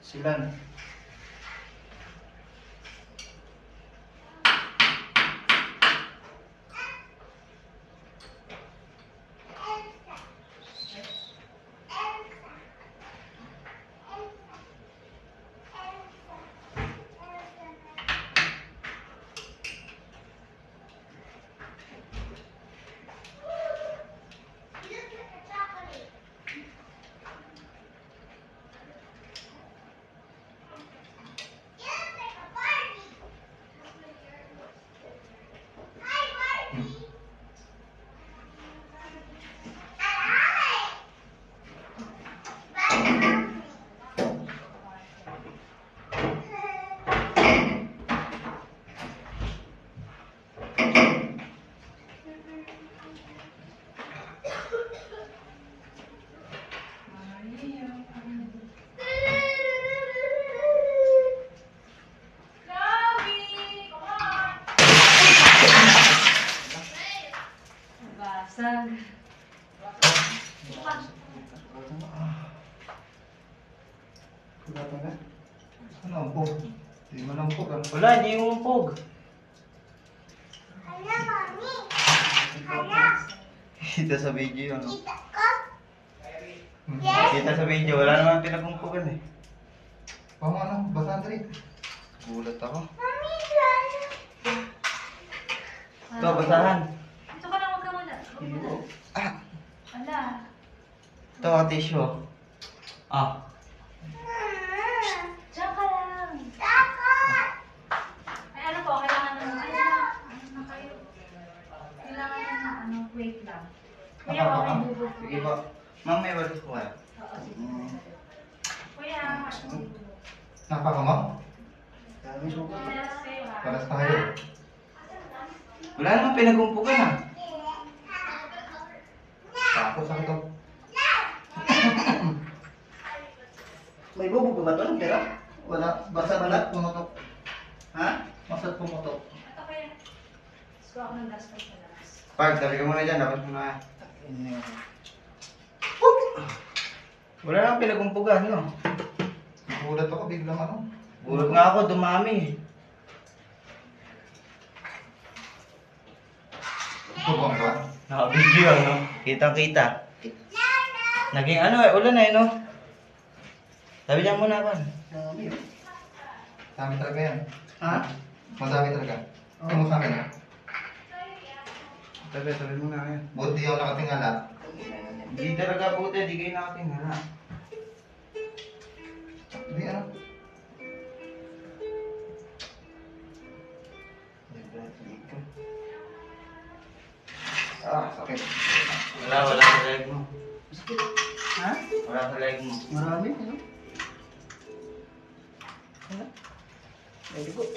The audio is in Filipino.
Silan. Basag. Kulatan ka? Ano ang pog? Hindi mo lang pog. Wala, hindi yung umpog. Hala, mami. Kita sa video yun. No? Kita ko. Kita sa video, wala naman pinagumpugan eh. Pang ano? Basahan dali. Gulat ako. Mami, lalo. Ito, basahan. Ito ka lang, wag ka muna. Ah, Ala. ito, tissue. Ah, Diyan ka lang. Takot. Ay, ano po, kailangan ng, ano na kayo? Kailangan ng, wait lang. Kuya, Apa, baka apa? may bubog. sige po. Ma'am, may walis ko kayo. Oo, sige. Kuya, Napaka mo? Dami sugat. Paras tayo. Wala naman pinagumpugan ah. Tapos ako to. May bubog ba ito? Pero? Wala. Basa Basag ba? na pumutok. Ha? Basag pumutok. ito kuya. Gusto ako ng gastos na labas. Pag, tabi ka muna dyan. Dapat mo na. Wala naman pinagumpugan, no? Nagulat ako biglang ano. Gulat nga ako, dumami. Tubang ba? Naka-video ano? Kitang-kita. Naging ano eh, ulan eh, no? Sabi niya muna ba? Dami talaga yan. Ha? Madami talaga. Ito mo sa akin ha. Sabi muna yan. Buti di ako nakatingala. Hindi talaga buti, di kayo nakatingala. Hindi ano. Ah, sakit. Wala sa leg mo. Ha? Wala sa leg mo. Marami, ano? Very good.